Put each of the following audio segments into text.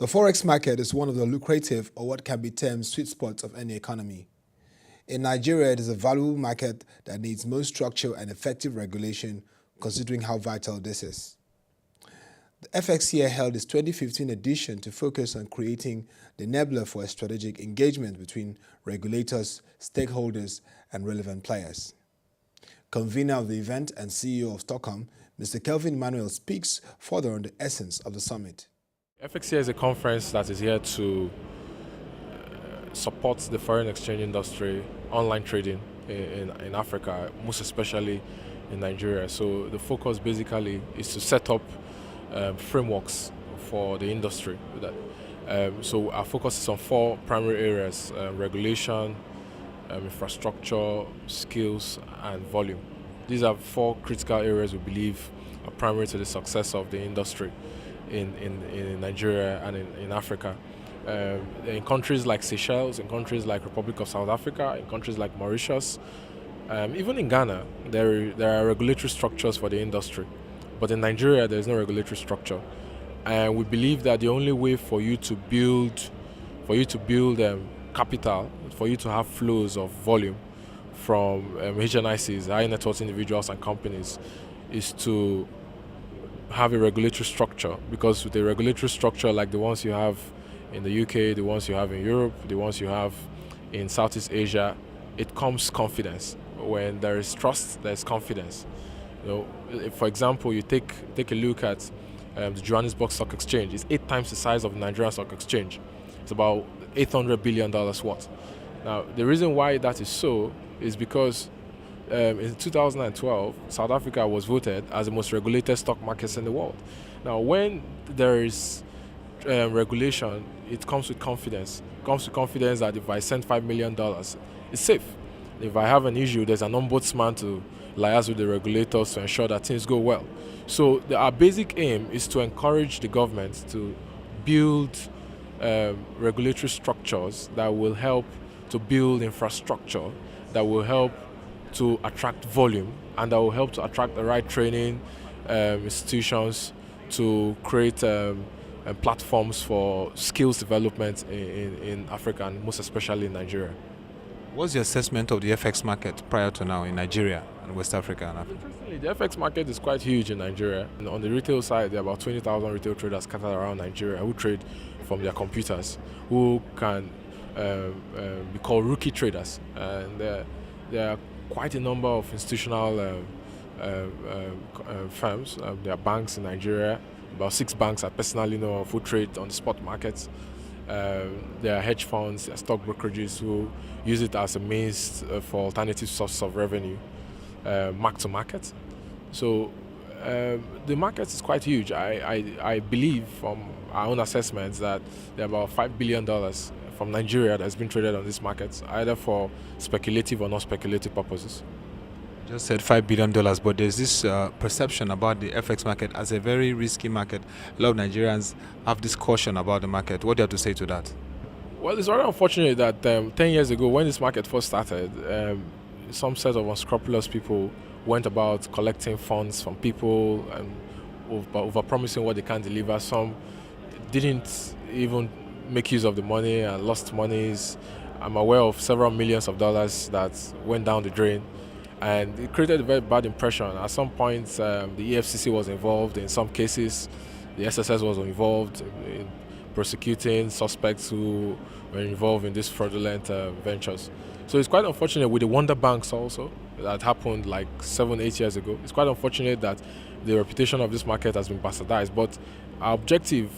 The Forex market is one of the lucrative or what can be termed sweet spots of any economy. In Nigeria, it is a valuable market that needs more structure and effective regulation considering how vital this is. The FX year held its 2015 edition to focus on creating the enabler for a strategic engagement between regulators, stakeholders, and relevant players. Convener of the event and CEO of Stockholm, Mr Kelvin Emmanuel speaks further on the essence of the summit. FX is a conference that is here to support the foreign exchange industry, online trading in Africa, most especially in Nigeria. So the focus basically is to set up frameworks for the industry. So our focus is on four primary areas: regulation, infrastructure, skills, and volume. These are four critical areas we believe are primary to the success of the industry in Nigeria and in Africa. In countries like Seychelles, in countries like Republic of South Africa, in countries like Mauritius, even in Ghana, there are regulatory structures for the industry. But in Nigeria, there is no regulatory structure. And we believe that the only way for you to build capital, for you to have flows of volume from HNICs, high net worth individuals and companies, is to have a regulatory structure. Because with a regulatory structure like the ones you have in the UK, the ones you have in Europe, the ones you have in Southeast Asia, it comes confidence. When there is trust, there is confidence. For example, you take a look at the Johannesburg Stock Exchange. It's 8 times the size of the Nigerian Stock Exchange. It's about $800 billion worth. Now, the reason why that is so is because in 2012, South Africa was voted as the most regulated stock markets in the world. Now, when there is regulation, it comes with confidence. It comes with confidence that if I send $5 million, it's safe. If I have an issue, there's an ombudsman to liaise with the regulators to ensure that things go well. So our basic aim is to encourage the government to build regulatory structures that will help to build infrastructure, that will help to attract volume, and that will help to attract the right training institutions to create platforms for skills development in Africa, and most especially in Nigeria. What's your assessment of the FX market prior to now in Nigeria and West Africa and Africa? Interestingly, the FX market is quite huge in Nigeria. And on the retail side, there are about 20,000 retail traders scattered around Nigeria who trade from their computers, who can be called rookie traders. And there are quite a number of institutional firms. There are banks in Nigeria, about 6 banks I personally know of who trade on the spot markets. There are hedge funds, there are stock brokerages who use it as a means for alternative sources of revenue, mark to market. So the market is quite huge. I believe from our own assessments that there are about $5 billion from Nigeria that has been traded on this market, either for speculative or non-speculative purposes. You just said $5 billion, but there's this perception about the FX market as a very risky market. A lot of Nigerians have this caution about the market. What do you have to say to that? Well, it's very unfortunate that 10 years ago, when this market first started, some set of unscrupulous people went about collecting funds from people and over-promising what they can't deliver. Some didn't even make use of the money and lost monies. I'm aware of several millions of dollars that went down the drain. And it created a very bad impression. At some point, the EFCC was involved in some cases. The SSS was involved in prosecuting suspects who were involved in these fraudulent ventures. So it's quite unfortunate with the Wonder Banks also that happened like 7-8 years ago. It's quite unfortunate that the reputation of this market has been bastardized. But our objective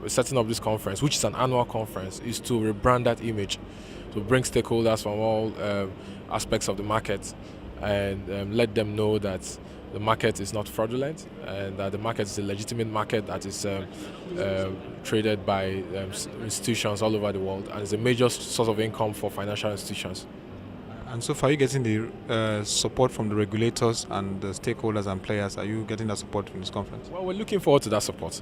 setting up this conference, which is an annual conference, is to rebrand that image, to bring stakeholders from all aspects of the market and let them know that the market is not fraudulent and that the market is a legitimate market that is traded by institutions all over the world and is a major source of income for financial institutions. And so far, are you getting the support from the regulators and the stakeholders and players? Are you getting that support from this conference? Well, we're looking forward to that support.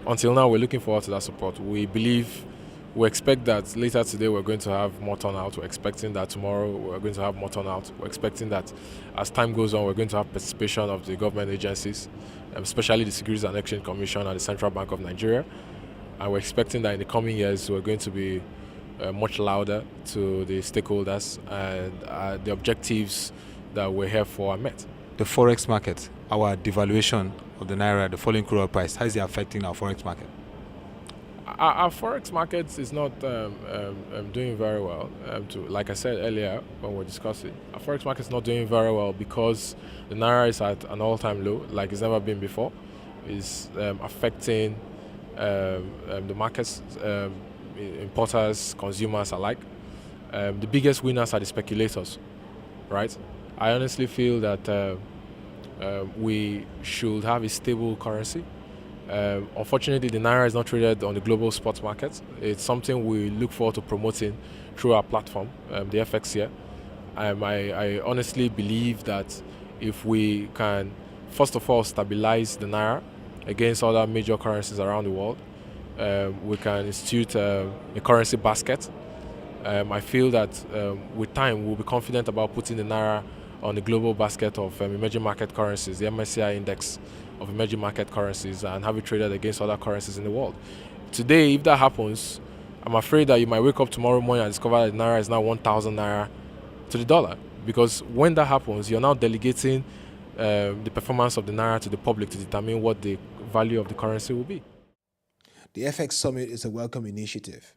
Until now, we're looking forward to that support. We expect that later today we're going to have more turnout. We're expecting that tomorrow we're going to have more turnout. We're expecting that as time goes on, we're going to have participation of the government agencies, especially the Securities and Exchange Commission and the Central Bank of Nigeria. And we're expecting that in the coming years, we're going to be much louder to the stakeholders, and the objectives that we're here for are met. The Forex market, our devaluation of the Naira, the falling crude oil price, how is it affecting our Forex market? Our Forex market is not doing very well. Like I said earlier when we were discussing, our Forex market is not doing very well because the Naira is at an all-time low, like it's never been before. It's affecting the markets, importers, consumers alike. The biggest winners are the speculators, right? I honestly feel that we should have a stable currency. Unfortunately, the Naira is not traded on the global spot market. It's something we look forward to promoting through our platform, the FX here. I honestly believe that if we can, first of all, stabilize the Naira against other major currencies around the world, we can institute a currency basket. I feel that with time, we'll be confident about putting the Naira on the global basket of emerging market currencies, the MSCI index of emerging market currencies, and have it traded against other currencies in the world. Today, if that happens, I'm afraid that you might wake up tomorrow morning and discover that the Naira is now 1,000 Naira to the dollar. Because when that happens, you're now delegating the performance of the Naira to the public to determine what the value of the currency will be. The FX Summit is a welcome initiative,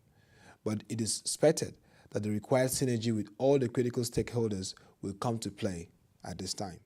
but it is expected that the required synergy with all the critical stakeholders will come to play at this time.